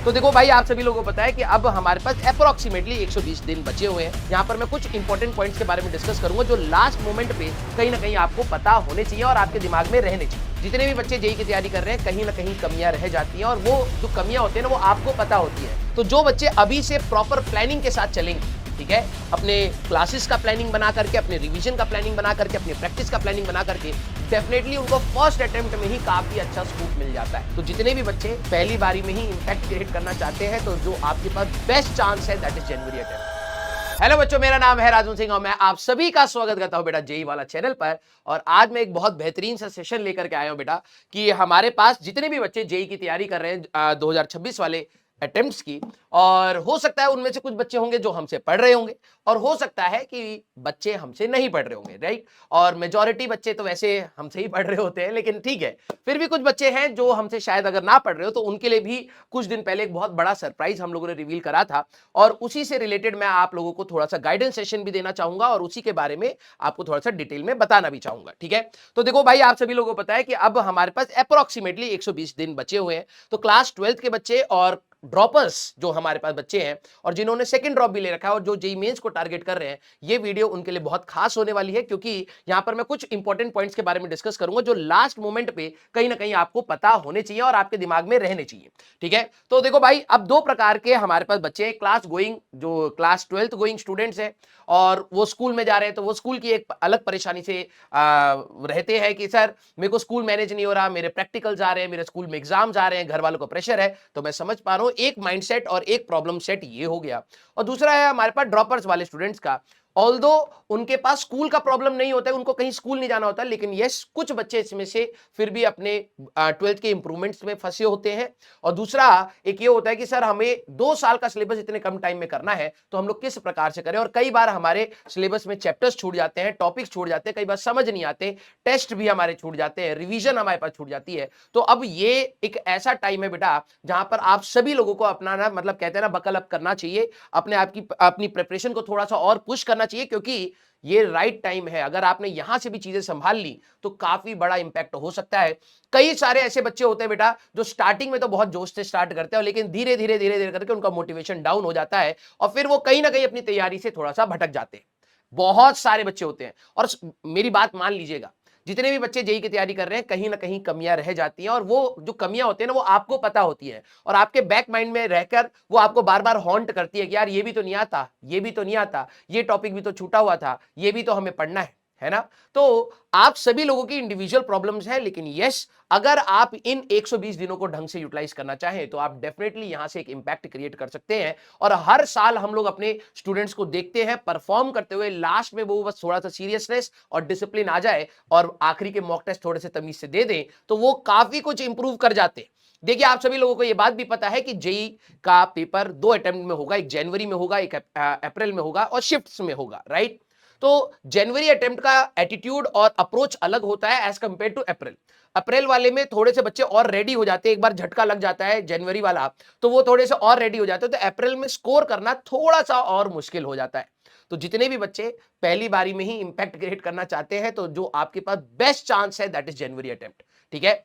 तो देखो भाई, आप सभी लोगों को पता है कि अब हमारे पास अप्रोक्सीमेटली 120 दिन बचे हुए हैं। यहाँ पर मैं कुछ इंपॉर्टेंट पॉइंट्स के बारे में डिस्कस करूंगा जो लास्ट मोमेंट पे कहीं ना कहीं आपको पता होने चाहिए और आपके दिमाग में रहने चाहिए। जितने भी बच्चे जेईई की तैयारी कर रहे हैं, कहीं ना कहीं कमियां रह जाती हैं और वो जो कमियां होती है ना, वो आपको पता होती है। तो जो बच्चे अभी से प्रॉपर प्लानिंग के साथ चलेंगे, ठीक है, अपने क्लासेस का प्लानिंग बना करके, अपने रिवीजन का प्लानिंग बना करके, अपने प्रैक्टिस का प्लानिंग बना करके, डेफिनेटली उनको फर्स्ट अटेम्प्ट में ही काफी अच्छा स्कूप मिल जाता है। तो जितने भी बच्चे पहली बारी में ही इंपैक्ट क्रिएट करना चाहते हैं, तो जो आपके पास बेस्ट चांस है that is January attempt. Hello बच्चों, मेरा नाम है राजू सिंह और मैं आप सभी का स्वागत करता हूं बेटा जेईई वाला चैनल पर। और आज मैं एक बहुत बेहतरीन सा सेशन लेकर के आया हूं बेटा, कि हमारे पास जितने भी बच्चे जेईई की तैयारी कर रहे हैं 2026 वाले अटेम्प्ट्स की, और हो सकता है उनमें से कुछ बच्चे होंगे जो हमसे पढ़ रहे होंगे, और हो सकता है कि बच्चे हमसे नहीं पढ़ रहे होंगे, राइट। और मेजॉरिटी बच्चे तो वैसे हमसे ही पढ़ रहे होते हैं, लेकिन ठीक है, फिर भी कुछ बच्चे हैं जो हमसे शायद अगर ना पढ़ रहे हो, तो उनके लिए भी कुछ दिन पहले एक बहुत बड़ा सरप्राइज हम लोगों ने रिवील करा था, और उसी से रिलेटेड मैं आप लोगों को थोड़ा सा गाइडेंस सेशन भी देना चाहूंगा और उसी के बारे में आपको थोड़ा सा डिटेल में बताना भी चाहूंगा, ठीक है। तो देखो भाई, आप सभी लोगों को पता है कि अब हमारे पास अप्रोक्सीमेटली 120 दिन बचे हुए हैं। तो क्लास 12th के बच्चे और ड्रॉपर्स जो हमारे पास बच्चे हैं, और जिन्होंने सेकंड ड्रॉप भी ले रखा है और जो जेईई मेंस को टारगेट कर रहे हैं, ये वीडियो उनके लिए बहुत खास होने वाली है, क्योंकि यहां पर मैं कुछ इंपॉर्टेंट पॉइंट्स के बारे में डिस्कस करूंगा जो लास्ट मोमेंट पे कहीं ना कहीं आपको पता होने चाहिए और आपके दिमाग में रहने चाहिए, ठीक है। तो देखो भाई, अब दो प्रकार के हमारे पास बच्चे हैं। क्लास गोइंग, जो क्लास 12th गोइंग स्टूडेंट्स हैं और वो स्कूल में जा रहे हैं, तो वो स्कूल की एक अलग परेशानी से रहते हैं कि सर मेरे को स्कूल मैनेज नहीं हो रहा, मेरे प्रैक्टिकल्स आ रहे हैं, मेरे स्कूल में एग्जाम्स आ रहे हैं, घर वालों को प्रेशर है। तो मैं समझ पा रहा हूं, एक माइंडसेट और एक प्रॉब्लम सेट ये हो गया। और दूसरा है हमारे पास ड्रॉपर्स वाले स्टूडेंट्स का। ऑल्दो उनके पास स्कूल का प्रॉब्लम नहीं होता है, उनको कहीं स्कूल नहीं जाना होता, लेकिन यस, कुछ बच्चे इसमें से फिर भी अपने 12th के इंप्रूवमेंट्स में फंसे होते हैं। और दूसरा एक ये होता है कि सर हमें 2 साल का सिलेबस इतने कम टाइम में करना है, तो हम लोग किस प्रकार से करें। और कई बार हमारे सिलेबस में चैप्टर्स छूट जाते हैं, टॉपिक्स छूट जाते हैं, कई बार समझ नहीं आते, टेस्ट भी हमारे छूट जाते हैं, रिवीजन हमारे पास छूट जाती है। तो अब ये एक ऐसा टाइम है बेटा, जहां पर आप सभी लोगों को अपना ना, मतलब कहते हैं ना, बकल अप करना चाहिए, अपने आप की अपनी प्रिपरेशन को थोड़ा सा और पुश करना चाहिए, क्योंकि ये राइट टाइम है। अगर आपने यहां से भी चीजें संभाल ली तो काफी बड़ा इंपैक्ट हो सकता है। कई सारे ऐसे बच्चे होते हैं बेटा जो स्टार्टिंग में तो बहुत जोश से स्टार्ट करते हैं, लेकिन धीरे धीरे धीरे धीरे करके उनका मोटिवेशन डाउन हो जाता है और फिर वो कहीं ना कहीं अपनी तैयारी से थोड़ा सा भटक जाते हैं। बहुत सारे बच्चे होते हैं, और मेरी बात मान लीजिएगा, जितने भी बच्चे जेईई की तैयारी कर रहे हैं, कहीं ना कहीं कमियां रह जाती हैं, और वो जो कमियां होती है ना, वो आपको पता होती है, और आपके बैक माइंड में रहकर वो आपको बार बार हॉन्ट करती है कि यार ये भी तो नहीं आता, ये भी तो नहीं आता, ये टॉपिक भी तो छूटा हुआ था, ये भी तो हमें पढ़ना है ना। तो आप सभी लोगों की इंडिविजुअल प्रॉब्लम्स हैं, लेकिन यस, अगर आप इन 120 दिनों को ढंग से यूटिलाइज करना चाहें, तो आप डेफिनेटली यहां से एक इंपैक्ट क्रिएट कर सकते हैं। और हर साल हम लोग अपने स्टूडेंट्स को देखते हैं परफॉर्म करते हुए, लास्ट में वो बस थोड़ा सा सीरियसनेस और डिसिप्लिन आ जाए और आखिरी के मॉक टेस्ट थोड़े से तमीज से दे दें, तो वो काफी कुछ इंप्रूव कर जाते हैं। देखिए, आप सभी लोगों को यह बात भी पता है कि जेईई का पेपर 2 अटेम्प्ट में होगा, एक जनवरी में होगा, एक अप्रैल में होगा, और शिफ्ट्स में होगा, राइट। तो जनवरी अटेम्प्ट का एटीट्यूड और अप्रोच अलग होता है एज कंपेयर टू अप्रैल। अप्रैल वाले में थोड़े से बच्चे और रेडी हो जाते हैं, एक बार झटका लग जाता है जनवरी वाला, तो वो थोड़े से और रेडी हो जाते हैं, तो अप्रैल में स्कोर करना थोड़ा सा और मुश्किल हो जाता है। तो जितने भी बच्चे पहली बारी में ही इंपैक्ट क्रिएट करना चाहते हैं, तो जो आपके पास बेस्ट चांस है दैट इज जनवरी अटेम्प्ट, ठीक है।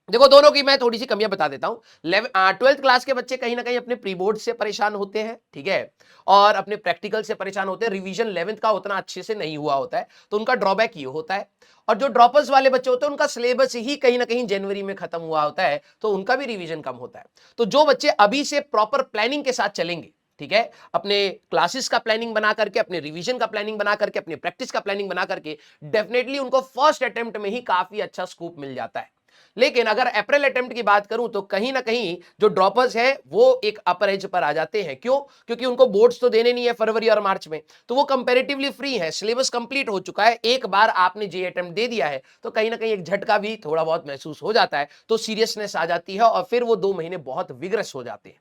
देखो, दोनों की मैं थोड़ी सी कमियां बता देता हूं। 12th क्लास के बच्चे कहीं ना कहीं अपने प्री बोर्ड से परेशान होते हैं, ठीक है, और अपने प्रैक्टिकल से परेशान होते हैं। रिवीजन 11th का उतना अच्छे से नहीं हुआ होता है, तो उनका ड्रॉबैक ये होता है। और जो ड्रॉपर्स वाले बच्चे होते हैं, उनका सिलेबस ही कहीं ना कहीं जनवरी में खत्म हुआ होता है, तो उनका भी रिवीजन कम होता है। तो जो बच्चे अभी से प्रॉपर प्लानिंग के साथ चलेंगे, ठीक है, अपने क्लासेस का प्लानिंग बना करके, अपने रिवीजन का प्लानिंग बना करके, अपने प्रैक्टिस का प्लानिंग बना करके, डेफिनेटली उनको फर्स्ट अटेम्प्ट में ही काफी अच्छा स्कूप मिल जाता है। लेकिन अगर अप्रैल अटेम्प्ट की बात करूं, तो कहीं ना कहीं जो ड्रॉपर्स हैं वो एक अपर एज पर आ जाते हैं। क्यों? क्योंकि उनको बोर्ड्स तो देने नहीं है फरवरी और मार्च में, तो वो कंपैरेटिवली फ्री है, सिलेबस कंप्लीट हो चुका है, एक बार आपने जे अटेम्प्ट दे दिया है, तो कहीं ना कहीं एक झटका भी थोड़ा बहुत महसूस हो जाता है, तो सीरियसनेस आ जाती है और फिर वो 2 महीने बहुत विग्रस हो जाते हैं।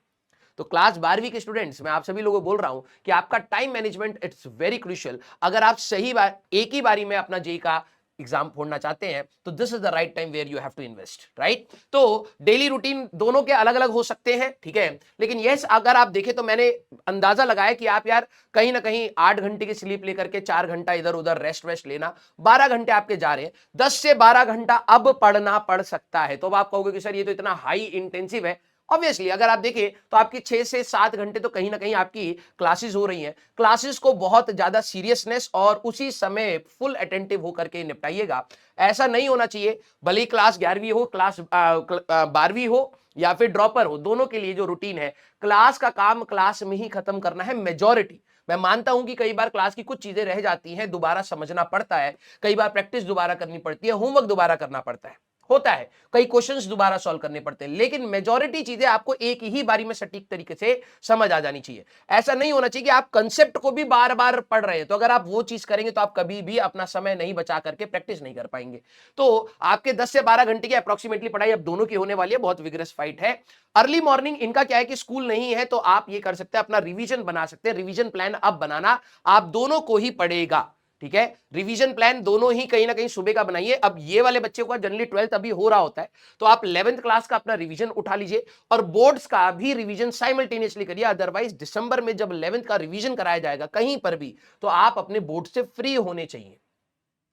तो क्लास 12वीं के स्टूडेंट्स, मैं आप सभी लोगों को बोल रहा हूं कि आपका time management it's very crucial. अगर आप सही बार एक ही बारी में अपना जेईई का एग्जाम फोड़ना चाहते हैं, तो this is the right time where you have to invest, right. तो डेली रूटीन दोनों के अलग अलग हो सकते हैं, ठीक है, लेकिन यस, अगर आप देखें तो मैंने अंदाजा लगाया कि आप यार कहीं ना कहीं 8 घंटे की स्लीप लेकर के 4 घंटा इधर उधर रेस्ट लेना, 12 घंटे आपके जा रहे हैं, 10 से 12 घंटा अब पढ़ना पड़ सकता है। तो अब आप कहोगे कि सर ये तो इतना हाई इंटेंसिव है, ऑब्वियसली अगर आप देखें तो आपकी 6 से 7 घंटे तो कहीं ना कहीं आपकी क्लासेस हो रही हैं। क्लासेस को बहुत ज्यादा सीरियसनेस और उसी समय फुल अटेंटिव होकर के निपटाइएगा। ऐसा नहीं होना चाहिए, भले ही क्लास 11वीं हो, क्लास 12वीं हो या फिर ड्रॉपर हो, दोनों के लिए जो रूटीन है, क्लास का काम क्लास में ही खत्म करना है मेजॉरिटी। मैं मानता हूं कि कई बार क्लास की कुछ चीजें रह जाती हैं, दोबारा समझना पड़ता है, कई बार प्रैक्टिस दोबारा करनी पड़ती है, होमवर्क दोबारा करना पड़ता है, होता है, कई क्वेश्चंस दोबारा सॉल्व करने पड़ते हैं, लेकिन मेजॉरिटी चीजें आपको एक ही बारी में सटीक तरीके से समझ आ जानी चाहिए। ऐसा नहीं होना चाहिए कि आप कंसेप्ट को भी बार बार पढ़ रहे हैं, तो अगर आप वो चीज करेंगे तो आप कभी भी अपना समय नहीं बचा करके प्रैक्टिस नहीं कर पाएंगे। तो आपके 10 से 12 घंटे की अप्रोक्सीमेटली पढ़ाई अब दोनों की होने वाली है, बहुत विग्रस फाइट है। अर्ली मॉर्निंग इनका क्या है कि स्कूल नहीं है, तो आप ये कर सकते हैं, अपना रिवीजन बना सकते हैं। रिवीजन प्लान अब बनाना आप दोनों को ही पड़ेगा, ठीक है। रिवीजन प्लान दोनों ही कहीं ना कहीं सुबह का बनाइए। अब ये वाले बच्चे को जनरली 12th अभी हो रहा होता है, तो आप 11th क्लास का अपना रिवीजन उठा लीजिए और बोर्ड्स का भी रिवीजन साइमल्टेनियसली करिए। अदरवाइज दिसंबर में जब 11th का रिवीजन कराया जाएगा कहीं पर भी, तो आप अपने बोर्ड से फ्री होने चाहिए।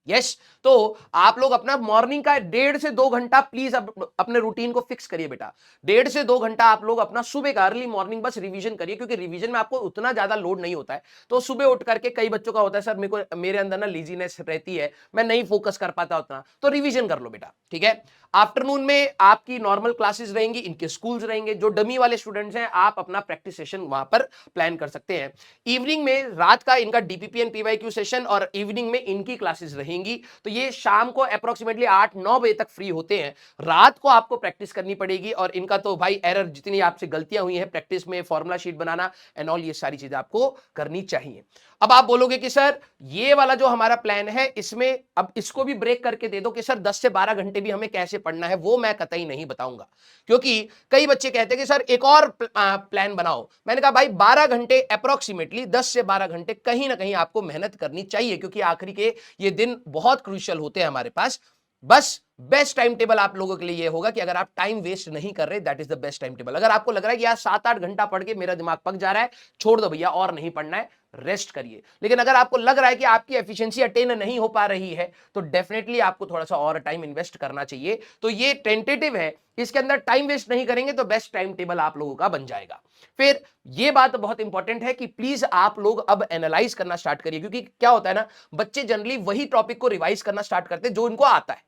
यस तो आप लोग अपना मॉर्निंग का 1.5 से 2 घंटा प्लीज अपने रूटीन को फिक्स करिए बेटा। 1.5 से 2 घंटा आप लोग अपना सुबह का अर्ली मॉर्निंग बस रिवीजन करिए, क्योंकि रिवीजन में आपको उतना ज्यादा लोड नहीं होता है। तो सुबह उठ करके कई बच्चों का होता है, सर मेरे अंदर ना लीजीनेस रहती है, मैं नहीं फोकस कर पाता उतना, तो रिवीजन कर लो बेटा, ठीक है। आफ्टरनून में आपकी नॉर्मल क्लासेस रहेंगी, इनके स्कूल्स रहेंगे। जो डमी वाले स्टूडेंट्स हैं, आप अपना प्रैक्टिस सेशन वहां पर प्लान कर सकते हैं। इवनिंग में रात का इनका डीपीपी एंड पीवाईक्यू सेशन और इवनिंग में इनकी क्लासेस रहेंगी। तो ये शाम को अप्रोक्सीमेटली 8-9 बजे तक फ्री होते हैं। रात को आपको प्रैक्टिस करनी पड़ेगी, और इनका तो भाई एरर, जितनी आपसे गलतियां हुई हैं प्रैक्टिस में, formula sheet banana and all, ये सारी चीजें आपको करनी चाहिए। अब आप बोलोगे कि सर ये वाला जो हमारा प्लान है, इसमें अब इसको भी ब्रेक करके दे दो कि सर 10 से 12 घंटे भी हमें कैसे पढ़ना है, वो मैं कतई नहीं बताऊंगा। क्योंकि कई बच्चे कहते हैं कि सर एक और प्लान बनाओ। मैंने कहा भाई 12 घंटे अप्रोक्सीमेटली, 10 से 12 घंटे कहीं ना कहीं आपको मेहनत करनी चाहिए, क्योंकि आखिरी के ये दिन बहुत क्रूशियल होते हैं हमारे पास। बस बेस्ट टाइम टेबल आप लोगों के लिए ये होगा कि अगर आप टाइम वेस्ट नहीं कर रहे, that is the best time table. अगर आपको लग रहा है कि यार 7-8 घंटा पढ़ के मेरा दिमाग पक जा रहा है, छोड़ दो भैया, और नहीं पढ़ना है, रेस्ट करिए। लेकिन अगर आपको लग रहा है कि आपकी एफिशिएंसी अटेन नहीं हो पा रही है, तो डेफिनेटली आपको थोड़ा सा और टाइम इन्वेस्ट करना चाहिए। तो ये टेंटेटिव है, इसके अंदर टाइम वेस्ट नहीं करेंगे तो बेस्ट टाइम टेबल आप लोगों का बन जाएगा। फिर ये बात बहुत इंपॉर्टेंट है कि प्लीज आप लोग अब एनालाइज करना स्टार्ट करिए, क्योंकि क्या होता है ना, बच्चे जनरली वही टॉपिक को रिवाइज करना स्टार्ट करते हैं जो उनको आता है,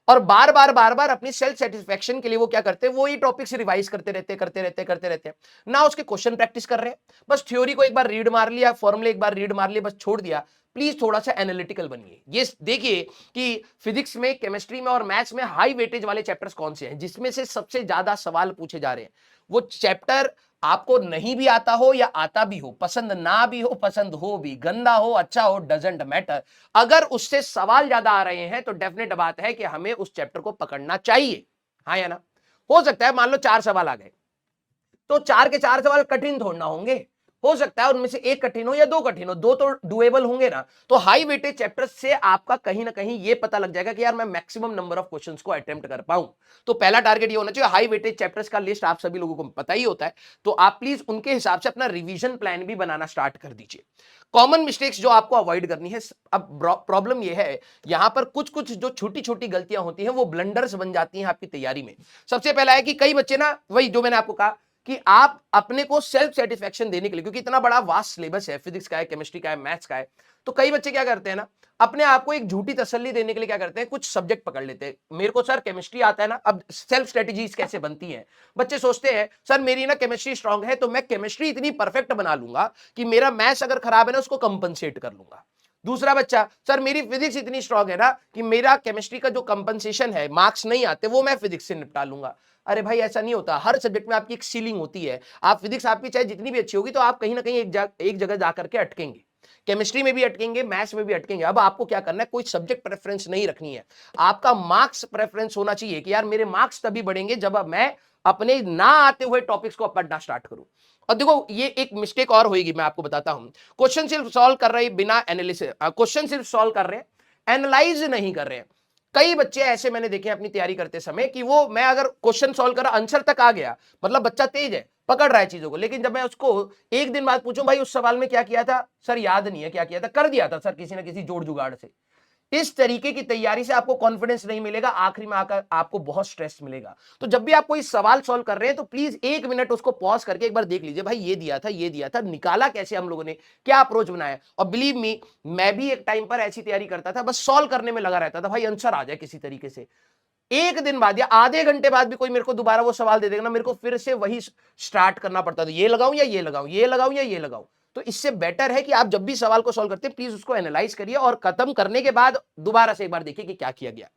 और बार बार अपनी सेल्फ सेटिस्फेक्शन के लिए वो क्या करते हैं, वो ही टॉपिक से रिवाइज करते रहते हैं ना, उसके क्वेश्चन प्रैक्टिस कर रहे हैं। बस थ्योरी को एक बार रीड मार लिया, फॉर्मूले एक बार रीड मार लिया, बस छोड़ दिया। प्लीज थोड़ा सा एनालिटिकल बनिए। ये देखिए कि फिजिक्स में, केमिस्ट्री में और मैथ्स में हाई वेटेज वाले चैप्टर्स कौन से हैं, जिसमें से सबसे ज्यादा सवाल पूछे जा रहे हैं। वो चैप्टर आपको नहीं भी आता हो या आता भी हो, पसंद ना भी हो, पसंद हो भी, गंदा हो अच्छा हो, डजंट मैटर, अगर उससे सवाल ज्यादा आ रहे हैं तो डेफिनेट बात है कि हमें उस चैप्टर को पकड़ना चाहिए, हाँ या ना। हो सकता है मान लो 4 सवाल आ गए, तो 4 के 4 सवाल कठिन थोड़ा ना होंगे, हो सकता है उनमें से एक कठिन हो या दो कठिन हो, दो तो डुएबल होंगे ना। तो हाई वेटेज चैप्टर से आपका कहीं ना कहीं ये पता लग जाएगा कि यार मैं मैक्सिमम नंबर ऑफ क्वेश्चंस को अटेम्प्ट कर पाऊं। तो पहला टारगेट ये होना चाहिए। हाई वेटेज चैप्टर्स का लिस्ट आप सभी लोगों को पता ही होता है, तो आप प्लीज उनके हिसाब से अपना रिवीजन प्लान भी बनाना स्टार्ट कर दीजिए। कॉमन मिस्टेक्स जो आपको अवॉइड करनी है, अब प्रॉब्लम ये है, यहां पर कुछ कुछ जो छोटी छोटी गलतियां होती हैं वो ब्लंडर्स बन जाती हैं आपकी तैयारी में। सबसे पहला है कि कई बच्चे ना, वही जो मैंने आपको कहा कि आप अपने को सेल्फ सेटिस्फेक्शन देने के लिए, क्योंकि इतना बड़ा वास्ट सिलेबस है, फिजिक्स का है, केमिस्ट्री का है, मैथ्स का है, तो कई बच्चे क्या करते हैं ना, अपने आप को एक झूठी तसल्ली देने के लिए क्या करते हैं, कुछ सब्जेक्ट पकड़ लेते हैं। मेरे को सर केमिस्ट्री आता है ना, अब सेल्फ स्ट्रेटेजीज कैसे बनती हैं, बच्चे सोचते हैं सर मेरी ना केमिस्ट्री स्ट्रांग है, तो मैं केमिस्ट्री इतनी परफेक्ट बना लूंगा कि मेरा मैथ्स अगर खराब है ना उसको कंपनसेट कर लूंगा। दूसरा बच्चा, सर मेरी फिजिक्स इतनी स्ट्रांग है ना कि मेरा केमिस्ट्री का जो कंपनसेशन है, मार्क्स नहीं आते, वो मैं फिजिक्स से निपटा लूंगा। अरे भाई ऐसा नहीं होता, हर सब्जेक्ट में आपकी एक सीलिंग होती है। आप फिजिक्स आपकी चाहे जितनी भी अच्छी होगी, तो आप कहीं ना कहीं एक जगह जाकर के अटकेंगे, केमिस्ट्री में भी अटकेंगे, मैथ्स में भी अटकेंगे। अब आपको क्या करना है, कोई सब्जेक्ट प्रेफरेंस नहीं रखनी है, आपका मार्क्स प्रेफरेंस होना चाहिए कि यार मेरे मार्क्स तभी बढ़ेंगे जब अब मैं अपने ना आते हुए टॉपिक्स को पढ़ना स्टार्ट करूं। और देखो ये एक मिस्टेक और होगी, मैं आपको बताता हूं। क्वेश्चन सिर्फ सॉल्व कर रहे बिना एनालिसिस, क्वेश्चन सिर्फ सॉल्व कर रहे हैं, एनालाइज नहीं कर रहे हैं। कई बच्चे ऐसे मैंने देखे अपनी तैयारी करते समय कि वो, मैं अगर क्वेश्चन सॉल्व कर आंसर तक आ गया, मतलब बच्चा तेज है, पकड़ रहा है चीजों को, लेकिन जब मैं उसको एक दिन बाद पूछूं भाई उस सवाल में क्या किया था, सर याद नहीं है क्या किया था, कर दिया था सर किसी ना किसी जोड़ जुगाड़ से। इस तरीके की तैयारी से आपको कॉन्फिडेंस नहीं मिलेगा, आखिरी में आकर आपको बहुत स्ट्रेस मिलेगा। तो जब भी आप कोई सवाल सॉल्व कर रहे हैं तो प्लीज 1 मिनट उसको पॉज करके एक बार देख लीजिए, भाई ये दिया था, निकाला कैसे हम लोगों ने, क्या अप्रोच बनाया। और बिलीव मी, मैं भी एक टाइम पर ऐसी तैयारी करता था, बस सॉल्व करने में लगा रहता था, भाई आंसर आ जाए किसी तरीके से। एक दिन बाद या आधे घंटे बाद भी कोई मेरे को दोबारा वो सवाल दे देगा ना, मेरे को फिर से वही स्टार्ट करना पड़ता था, ये लगाऊं या ये लगाऊं, ये लगाऊं या ये लगाऊं। तो इससे बेटर है कि आप जब भी सवाल को सॉल्व करते हैं प्लीज उसको एनालाइज करिए और खत्म करने के बाद दोबारा से एक बार देखिए कि क्या किया गया।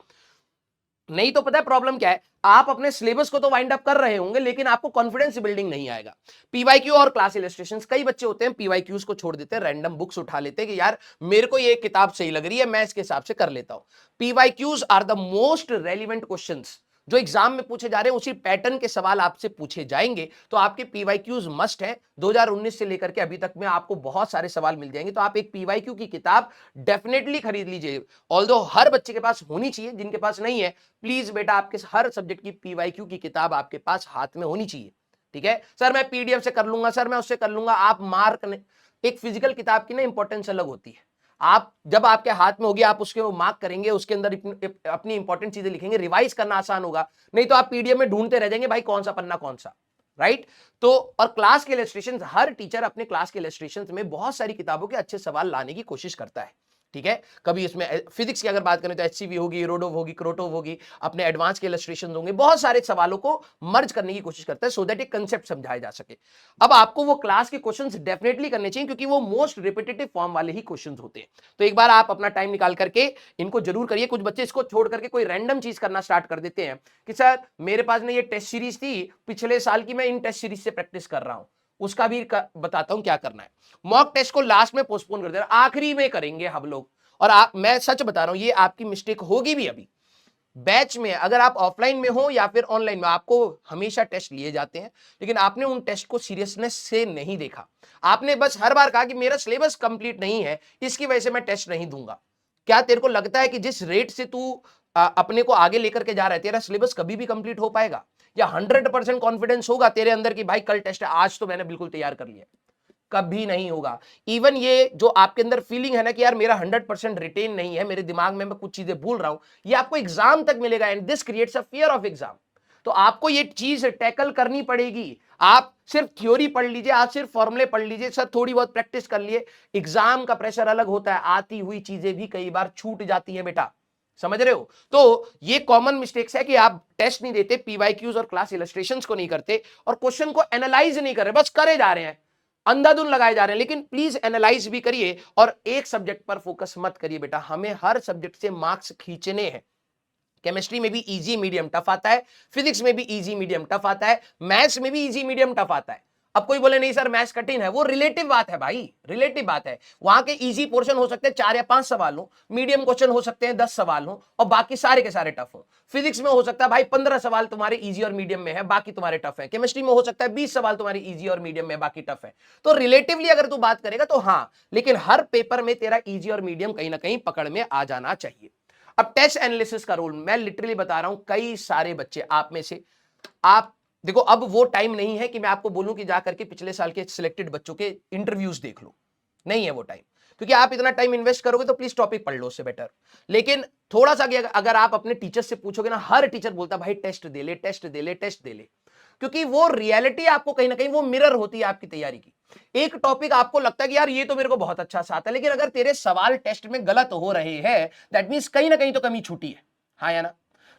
नहीं तो पता है प्रॉब्लम क्या है, आप अपने सिलेबस को तो वाइंड अप कर रहे होंगे लेकिन आपको कॉन्फिडेंस बिल्डिंग नहीं आएगा। पीवाईक्यू और क्लास इलस्ट्रेशंस, कई बच्चे होते हैं पीवाईक्यूज को छोड़ देते हैं, रैंडम बुक्स उठा लेते हैं कि यार मेरे को ये किताब सही लग रही है, मैं इसके हिसाब से कर लेता हूं। PYQs are the most relevant questions जो एग्जाम में पूछे जा रहे हैं, उसी पैटर्न के सवाल आपसे पूछे जाएंगे। तो आपके पीवाईक्यूज मस्ट है। 2019 से लेकर के अभी तक में आपको बहुत सारे सवाल मिल जाएंगे, तो आप एक पीवाईक्यू की किताब डेफिनेटली खरीद लीजिए। ऑल्दो हर बच्चे के पास होनी चाहिए, जिनके पास नहीं है प्लीज बेटा आपके हर सब्जेक्ट की पीवाईक्यू की किताब आपके पास हाथ में होनी चाहिए। ठीक है सर, मैं पीडीएफ से कर लूंगा, सर मैं उससे कर लूंगा, आप मार्क, एक फिजिकल किताब की ना इंपॉर्टेंस अलग होती है। आप जब आपके हाथ में होगी आप उसके मार्क करेंगे, उसके अंदर अपनी इंपॉर्टेंट चीजें लिखेंगे, रिवाइज करना आसान होगा। नहीं तो आप पीडीएफ में ढूंढते रह जाएंगे भाई कौन सा पन्ना कौन सा, राइट। तो और क्लास के इलस्ट्रेशन, हर टीचर अपने क्लास के इलस्ट्रेशन में बहुत सारी किताबों के अच्छे सवाल लाने की कोशिश करता है। ठीक है, कभी इसमें फिजिक्स की अगर बात करें तो एचसीवी होगी, रोडोव होगी, क्रोटोव होगी, अपने एडवांस के इलस्ट्रेशन होंगे, बहुत सारे सवालों को मर्ज करने की कोशिश करता है सो दैट एक कंसेप्ट समझाया जा सके। अब आपको वो क्लास के क्वेश्चंस डेफिनेटली करने चाहिए क्योंकि वो मोस्ट रिपीटेटिव फॉर्म वाले ही क्वेश्चंस होते हैं। तो एक बार आप अपना टाइम निकाल करके इनको जरूर करिए। कुछ बच्चे इसको छोड़ करके कोई रैंडम चीज करना स्टार्ट कर देते हैं कि सर मेरे पास ना ये टेस्ट सीरीज थी पिछले साल की, मैं इन टेस्ट सीरीज से प्रैक्टिस कर रहा हूं। उसका भी बताता हूं क्या करना है। मॉक टेस्ट को लास्ट में पोस्टपोन कर देना, आखिरी में करेंगे हम लोग। और मैं सच बता रहा हूं ये आपकी मिस्टेक होगी भी। अभी बैच में अगर आप ऑफलाइन में हो या फिर ऑनलाइन में, आपको हमेशा टेस्ट लिए जाते हैं लेकिन आपने उन टेस्ट को सीरियसनेस से नहीं देखा। आपने बस हर बार कहा कि मेरा सिलेबस कंप्लीट नहीं है इसकी वजह से मैं टेस्ट नहीं दूंगा। क्या तेरे को लगता है कि जिस रेट से तू अपने को आगे लेकर के जा रहा है तेरा सिलेबस कभी भी कंप्लीट हो पाएगा? या 100% कॉन्फिडेंस होगा तेरे अंदर कि भाई कल टेस्ट है, आज तो मैंने बिल्कुल तैयार कर लिया? कभी नहीं होगा। इवन ये जो आपके अंदर फीलिंग है ना कि यार मेरा 100% रिटेन नहीं है, मेरे दिमाग में मैं कुछ चीजें भूल रहा हूं, ये आपको एग्जाम तक मिलेगा and this creates a fear of exam. तो आपको ये चीज टैकल करनी पड़ेगी। आप सिर्फ थ्योरी पढ़ लीजिए, आप सिर्फ फॉर्मूले पढ़ लीजिए, सर थोड़ी बहुत प्रैक्टिस कर लिए, एग्जाम का प्रेशर अलग होता है, आती हुई चीजें भी कई बार छूट जाती है बेटा, समझ रहे हो। तो ये कॉमन मिस्टेक्स है कि आप टेस्ट नहीं देते, पीवाईक्यूज और क्लास इलस्ट्रेशंस को नहीं करते और क्वेश्चन को एनालाइज नहीं कर रहे, बस करे जा रहे हैं, अंधाधुन लगाए जा रहे हैं। लेकिन प्लीज एनालाइज भी करिए और एक सब्जेक्ट पर फोकस मत करिए बेटा, हमें हर सब्जेक्ट से मार्क्स खींचने हैं। केमिस्ट्री में भी इजी मीडियम टफ आता है, फिजिक्स में भी इजी मीडियम टफ आता है, मैथ्स में भी इजी मीडियम टफ आता है। अब कोई बोले नहीं सर मैथ्स कठिन है, वो रिलेटिव बात है भाई, रिलेटिव बात है। वहां के इजी पोर्शन हो सकते हैं 4 या 5 सवाल हो, मीडियम क्वेश्चन हो सकते हैं 10 सवाल हो और बाकी सारे के सारे टफ हो। फिजिक्स में हो सकता है भाई 15 सवाल तुम्हारे इजी और मीडियम में है, बाकी तुम्हारे टफ है। केमिस्ट्री में हो सकता है 20 सवाल तुम्हारे इजी और मीडियम में, बाकी टफ है। तो रिलेटिवली अगर तू बात करेगा तो हाँ, लेकिन हर पेपर में तेरा इजी और मीडियम कहीं ना कहीं पकड़ में आ जाना चाहिए। अब टेस्ट एनालिसिस का रोल मैं लिटरली बता रहा हूं, कई सारे बच्चे आप में से, आप देखो अब वो टाइम नहीं है कि मैं आपको बोलूं कि जाकर के पिछले साल के सिलेक्टेड बच्चों के इंटरव्यूज देख लो, नहीं है वो टाइम, क्योंकि आप इतना टाइम इन्वेस्ट करोगे तो प्लीज टॉपिक पढ़ लो उससे बेटर। लेकिन थोड़ा सा अगर आप अपने टीचर से पूछोगे ना, हर टीचर बोलता भाई टेस्ट दे ले, टेस्ट दे ले, टेस्ट दे ले, क्योंकि वो रियलिटी आपको कहीं ना कहीं वो मिरर होती है आपकी तैयारी की। एक टॉपिक आपको लगता है कि यार ये तो मेरे को बहुत अच्छा सा आता है, लेकिन अगर तेरे सवाल टेस्ट में गलत हो रहे हैं दैट मींस कहीं ना कहीं तो कमी छूटी है, हाँ या ना।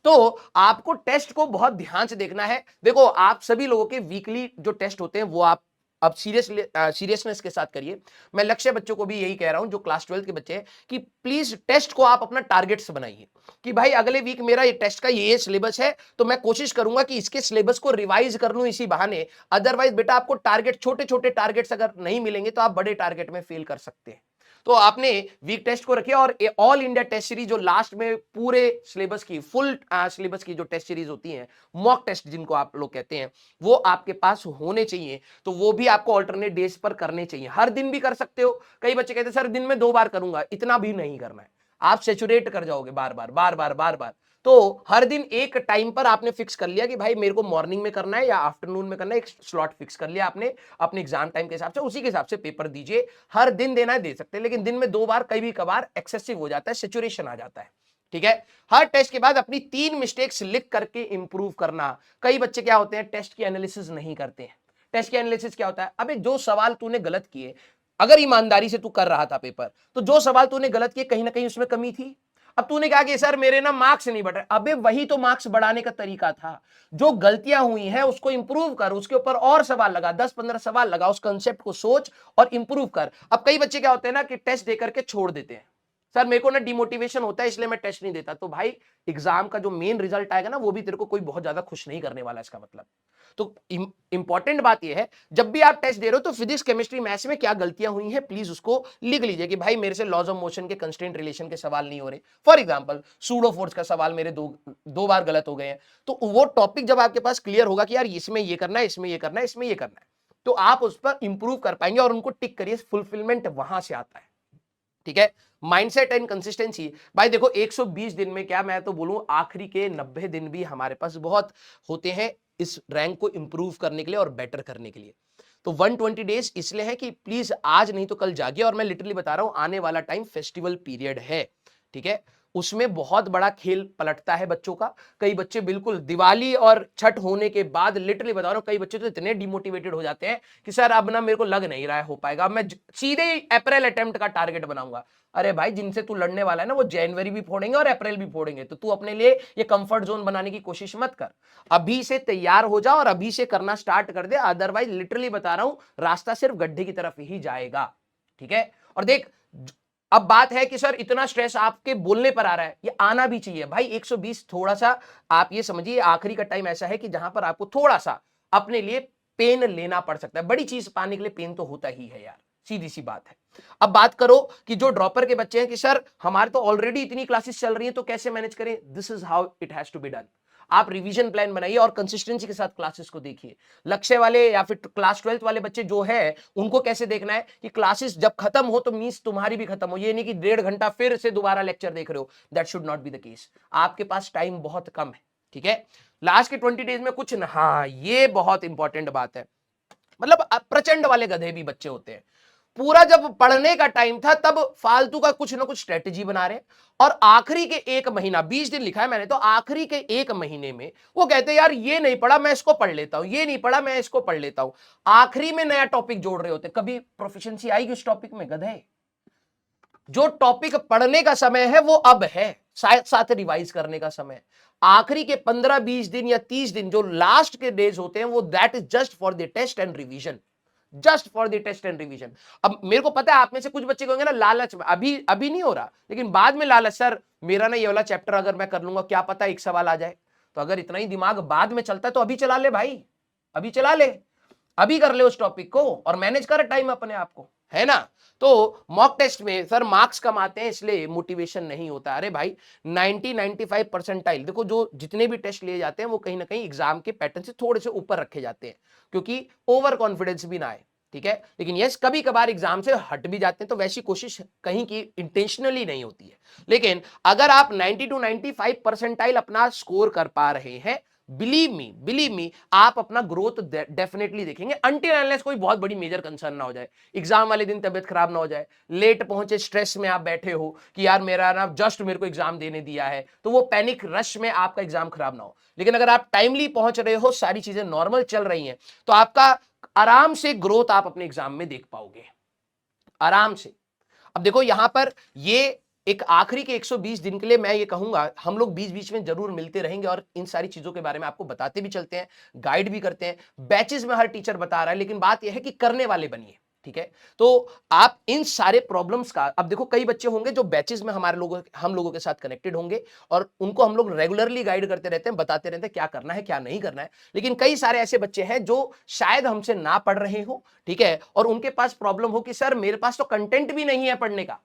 तो आपको टेस्ट को बहुत ध्यान से देखना है। देखो आप सभी लोगों के वीकली जो टेस्ट होते हैं वो आप अब सीरियसनेस के साथ करिए। मैं लक्ष्य बच्चों को भी यही कह रहा हूं जो क्लास 12 के बच्चे हैं कि प्लीज टेस्ट को आप अपना टारगेट्स बनाइए कि भाई अगले वीक मेरा ये टेस्ट का ये सिलेबस है, तो मैं कोशिश करूंगा कि इसके सिलेबस को रिवाइज कर लूं इसी बहाने। अदरवाइज बेटा आपको टारगेट, छोटे छोटे टारगेट्स अगर नहीं मिलेंगे तो आप बड़े टारगेट में फेल कर सकते हैं। तो आपने वीक टेस्ट को रखिए और ऑल इंडिया टेस्ट सीरीज जो लास्ट में पूरे सिलेबस की, फुल सिलेबस की जो टेस्ट सीरीज होती हैं, मॉक टेस्ट जिनको आप लोग कहते हैं, वो आपके पास होने चाहिए। तो वो भी आपको ऑल्टरनेट डेज पर करने चाहिए, हर दिन भी कर सकते हो। कई बच्चे कहते हैं सर दिन में 2 बार करूंगा, इतना भी नहीं करना है, आप सेचुरेट कर जाओगे बार बार बार बार बार बार। तो हर दिन एक टाइम पर आपने फिक्स कर लिया कि भाई मेरे को मॉर्निंग में करना है या आफ्टरनून में करना है, एक स्लॉट फिक्स कर लिया आपने अपने एग्जाम टाइम के हिसाब से, उसी के हिसाब से पेपर दीजिए। हर दिन देना है दे सकते हैं, लेकिन दिन में 2 बार कभी कभार एक्सेसिव हो जाता है, सेचुरेशन आ जाता है। ठीक है, हर टेस्ट के बाद अपनी 3 मिस्टेक्स लिख करके इंप्रूव करना। कई बच्चे क्या होते हैं, टेस्ट की एनालिसिस नहीं करते हैं। टेस्ट की एनालिसिस क्या होता है, अबे जो सवाल तूने गलत किए, अगर ईमानदारी से तू कर रहा था पेपर, तो जो सवाल तूने गलत किए कहीं ना कहीं उसमें कमी थी। अब तूने कहा कि सर मेरे ना मार्क्स नहीं बढ़ रहे, अबे वही तो मार्क्स बढ़ाने का तरीका था। जो गलतियां हुई हैं उसको इंप्रूव कर, उसके ऊपर और सवाल लगा, 10-15 सवाल लगा, उस कंसेप्ट को सोच और इंप्रूव कर। अब कई बच्चे क्या होते हैं ना कि टेस्ट दे करके छोड़ देते हैं, सर मेरे को ना डिमोटिवेशन होता है इसलिए मैं टेस्ट नहीं देता। तो भाई एग्जाम का जो मेन रिजल्ट आएगा ना वो भी तेरे को कोई बहुत ज्यादा खुश नहीं करने वाला, इसका मतलब। तो इंपॉर्टेंट बात यह है, जब भी आप टेस्ट दे रहे हो तो फिजिक्स केमिस्ट्री मैथ्स में क्या गलतियां हुई हैं प्लीज उसको लिख लीजिए कि भाई मेरे से लॉज ऑफ मोशन के कंस्ट्रेंट रिलेशन के सवाल नहीं हो रहे। फॉर एग्जांपल सूडो फोर्स का सवाल मेरे दो बार गलत हो गए हैं, तो वो टॉपिक जब आपके पास क्लियर होगा कि यार इसमें ये करना है, इसमें ये करना है, इसमें ये करना है, तो आप उस पर इंप्रूव कर पाएंगे और उनको टिक करिए, फुलफिलमेंट वहां से आता है। ठीक है, माइंडसेट एंड कंसिस्टेंसी। भाई देखो 120 दिन में क्या, मैं तो बोलूं आखिरी के 90 दिन भी हमारे पास बहुत होते हैं इस रैंक को इंप्रूव करने के लिए और बेटर करने के लिए। तो 120 डेज इसलिए है कि प्लीज आज नहीं तो कल जागिए, और मैं लिटरली बता रहा हूं आने वाला टाइम फेस्टिवल पीरियड है। ठीक है, उसमें बहुत बड़ा खेल पलटता है बच्चों का। कई बच्चे बिल्कुल दिवाली और छठ होने के बाद, लिटरली बता रहा हूं, कई बच्चे तो इतने डिमोटिवेटेड हो जाते हैं कि सर अब ना मेरे को लग नहीं रहा है हो पाएगा, अब मैं सीधे ही अप्रैल अटेम्प्ट का टारगेट बनाऊंगा। अरे भाई जिनसे तू लड़ने वाला है ना वो जनवरी भी फोड़ेंगे और अप्रैल भी फोड़ेंगे, तो तू अपने लिए ये कंफर्ट जोन बनाने की कोशिश मत कर। अभी से तैयार हो जा और अभी से करना स्टार्ट कर दे, अदरवाइज लिटरली बता रहा हूं रास्ता सिर्फ गड्ढे की तरफ ही जाएगा। ठीक है, और देख अब बात है कि सर इतना स्ट्रेस आपके बोलने पर आ रहा है, ये आना भी चाहिए भाई। 120 थोड़ा सा आप ये समझिए आखिरी का टाइम ऐसा है कि जहां पर आपको थोड़ा सा अपने लिए पेन लेना पड़ सकता है। बड़ी चीज पाने के लिए पेन तो होता ही है यार, सीधी सी बात है। अब बात करो कि जो ड्रॉपर के बच्चे हैं कि सर हमारे तो ऑलरेडी इतनी क्लासेस चल रही हैं तो कैसे मैनेज करें, this is how it has to be done. आप रिवीजन प्लान बनाइए और कंसिस्टेंसी के साथ क्लासेस को देखिए। लक्ष्य वाले या फिर क्लास 12th वाले बच्चे जो है उनको कैसे देखना है कि क्लासेस जब खत्म हो तो मींस तुम्हारी भी खत्म हो, ये नहीं कि 1.5 घंटा फिर से दोबारा लेक्चर देख रहे हो। That should not be the case. आपके पास टाइम बहुत कम है। ठीक है, लास्ट के 20 डेज में कुछ ना, हाँ ये बहुत इंपॉर्टेंट बात है, मतलब प्रचंड वाले गधे भी बच्चे होते हैं। पूरा जब पढ़ने का टाइम था तब फालतू का कुछ ना कुछ स्ट्रेटेजी बना रहे, और आखिरी के 1 महीना, 20 दिन लिखा है मैंने, तो आखिरी के 1 महीने में वो कहते हैं यार ये नहीं पढ़ा मैं इसको पढ़ लेता हूं, ये नहीं पढ़ा मैं इसको पढ़ लेता हूं। आखिरी में नया टॉपिक जोड़ रहे होते। कभी प्रोफिशिएंसी आएगी उस टॉपिक में गधे? जो टॉपिक पढ़ने का समय है वो अब है, साथ साथ रिवाइज करने का समय। आखिरी के 15-20 दिन या 30 दिन जो लास्ट के डेज होते हैं वो that is just for the test and revision, just for the test and revision. अब मेरे को पता है आप में से कुछ बच्चे कहेंगे ना लालच, अभी नहीं हो रहा लेकिन बाद में लालच, सर मेरा ना ये वाला चैप्टर अगर मैं कर लूंगा क्या पता एक सवाल आ जाए। तो अगर इतना ही दिमाग बाद में चलता है तो अभी चला ले भाई, अभी चला ले, अभी कर ले उस टॉपिक को और मैनेज कर टाइम अपने आप को, है ना। तो मॉक टेस्ट में सर मार्क्स कम आते हैं इसलिए मोटिवेशन नहीं होता। अरे भाई 90-95 परसेंटाइल, देखो जो जितने भी टेस्ट लिए जाते हैं वो कहीं ना कहीं एग्जाम के पैटर्न से थोड़े से ऊपर रखे जाते हैं क्योंकि ओवर कॉन्फिडेंस भी ना आए। ठीक है, लेकिन यस कभी कभार एग्जाम से हट भी जाते हैं तो वैसी कोशिश कहीं की इंटेंशनली नहीं होती है। लेकिन अगर आप 90-95 परसेंटाइल अपना स्कोर कर पा रहे हैं, बिलीव मी आप अपना ग्रोथ डेफिनेटली देखेंगे, अनटिल अनलेस कोई बहुत बड़ी मेजर कंसर्न ना हो जाए, एग्जाम वाले दिन तबियत खराब ना हो जाए, लेट पहुंचे स्ट्रेस में आप बैठे हो कि यार मेरा ना जस्ट मेरे को एग्जाम देने दिया है, तो वो पैनिक रश में आपका एग्जाम खराब ना हो। लेकिन अगर आप टाइमली पहुंच रहे हो, सारी चीजें नॉर्मल चल रही हैं, तो आपका आराम से ग्रोथ आप अपने एग्जाम में देख पाओगे, आराम से। अब देखो यहां पर ये एक आखिरी के 120 दिन के लिए मैं ये कहूंगा हम लोग बीच बीच में जरूर मिलते रहेंगे और इन सारी चीजों के बारे में आपको बताते भी चलते हैं, गाइड भी करते हैं। बैचेस में हर टीचर बता रहा है, लेकिन बात यह है कि करने वाले बनिए। ठीक है, तो आप इन सारे प्रॉब्लम्स का, अब देखो कई बच्चे होंगे जो बैचेस में हम लोगों के साथ कनेक्टेड होंगे और उनको हम लोग रेगुलरली गाइड करते रहते हैं, बताते रहते हैं क्या करना है क्या नहीं करना है। लेकिन कई सारे ऐसे बच्चे हैं जो शायद हमसे ना पढ़ रहे हो, ठीक है, और उनके पास प्रॉब्लम हो कि सर मेरे पास तो कंटेंट भी नहीं है पढ़ने का,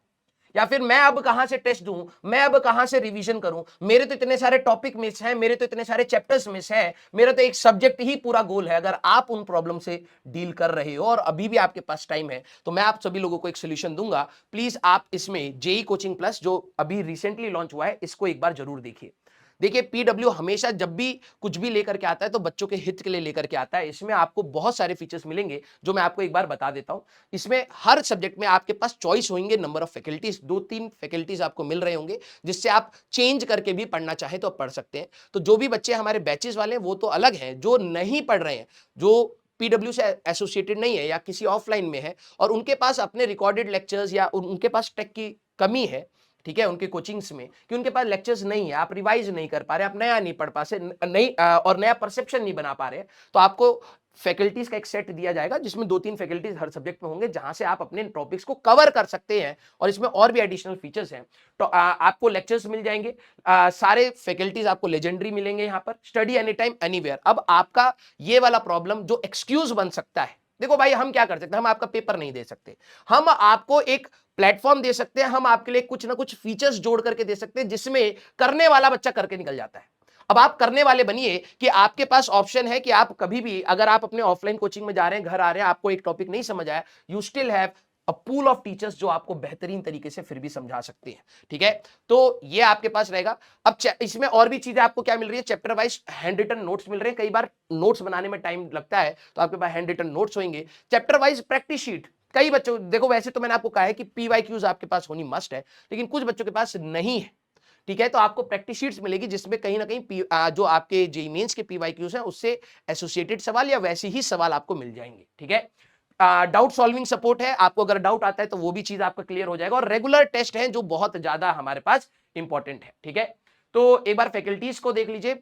या फिर मैं अब कहां से टेस्ट दूं, मैं अब कहां से रिवीजन करूं, मेरे तो इतने सारे टॉपिक मिस हैं, मेरे तो इतने सारे चैप्टर्स मिस हैं, मेरा तो एक सब्जेक्ट ही पूरा गोल है। अगर आप उन प्रॉब्लम से डील कर रहे हो और अभी भी आपके पास टाइम है तो मैं आप सभी लोगों को एक सोल्यूशन दूंगा। प्लीज आप इसमें जेई कोचिंग प्लस जो अभी रिसेंटली लॉन्च हुआ है इसको एक बार जरूर देखिए। देखिए पीडब्ल्यू हमेशा जब भी कुछ भी लेकर के आता है तो बच्चों के हित के लिए लेकर के आता है। इसमें आपको बहुत सारे फीचर्स मिलेंगे जो मैं आपको एक बार बता देता हूं। इसमें हर सब्जेक्ट में आपके पास चॉइस होंगे, नंबर ऑफ फैकल्टीज, 2-3 फैकल्टीज आपको मिल रहे होंगे जिससे आप चेंज करके भी पढ़ना चाहें तो पढ़ सकते हैं। तो जो भी बच्चे हमारे बैचेस वाले हैं वो तो अलग हैं, जो नहीं पढ़ रहे हैं, जो पीडब्ल्यू से एसोसिएटेड नहीं है या किसी ऑफलाइन में है और उनके पास अपने रिकॉर्डेड लेक्चर्स या उनके पास टेक की कमी है, ठीक है, उनके कोचिंग्स में कि उनके पास लेक्चर्स नहीं है, आप रिवाइज नहीं कर पा रहे, आप नया नहीं पढ़ पा से नहीं और नया परसेप्शन नहीं बना पा रहे, तो आपको फैकल्टीज का एक सेट दिया जाएगा जिसमें 2-3 फैकल्टीज हर सब्जेक्ट में होंगे जहां से आप अपने टॉपिक्स को कवर कर सकते हैं। और इसमें और भी एडिशनल फीचर्स हैं। तो आपको लेक्चर्स मिल जाएंगे, सारे फैकल्टीज आपको लेजेंडरी मिलेंगे यहाँ पर, स्टडी एनी टाइम एनीवेयर। अब आपका ये वाला प्रॉब्लम जो एक्सक्यूज बन सकता है, देखो भाई हम क्या कर सकते हैं, हम आपका पेपर नहीं दे सकते, हम आपको एक प्लेटफॉर्म दे सकते हैं, हम आपके लिए कुछ ना कुछ फीचर्स जोड़ करके दे सकते हैं जिसमें करने वाला बच्चा करके निकल जाता है। अब आप करने वाले बनिए कि आपके पास ऑप्शन है कि आप कभी भी अगर आप अपने ऑफलाइन कोचिंग में जा रहे हैं, घर आ रहे हैं, आपको एक टॉपिक नहीं समझ आया, you still have a pool of teachers जो आपको बेहतरीन तरीके से फिर भी समझा सकते हैं। ठीक है, तो ये आपके पास रहेगा। अब इसमें और भी चीजें आपको क्या मिल रही है, chapter wise hand written notes मिल रहे हैं। कई बार नोट्स बनाने में टाइम लगता है तो आपके पास हैंड रिटन नोट्स होंगे, चैप्टर वाइज प्रैक्टिस शीट। कई बच्चों, देखो वैसे तो मैंने आपको कहा है कि पीवाईक्यूज आपके पास होनी मस्ट है, लेकिन कुछ बच्चों के पास नहीं है। ठीक है, तो आपको प्रैक्टिस शीट्स मिलेगी जिसमें कहीं ना कहीं जो आपके जेईई मेंस के पीवाईक्यूज हैं उससे एसोसिएटेड सवाल या वैसे ही सवाल आपको मिल जाएंगे। ठीक है, डाउट सॉल्विंग सपोर्ट है, आपको अगर डाउट आता है तो वो भी चीज आपका क्लियर हो जाएगा। और रेगुलर टेस्ट हैं जो बहुत ज्यादा हमारे पास इंपॉर्टेंट है। ठीक है, तो एक बार फैकल्टीज को देख लीजिए।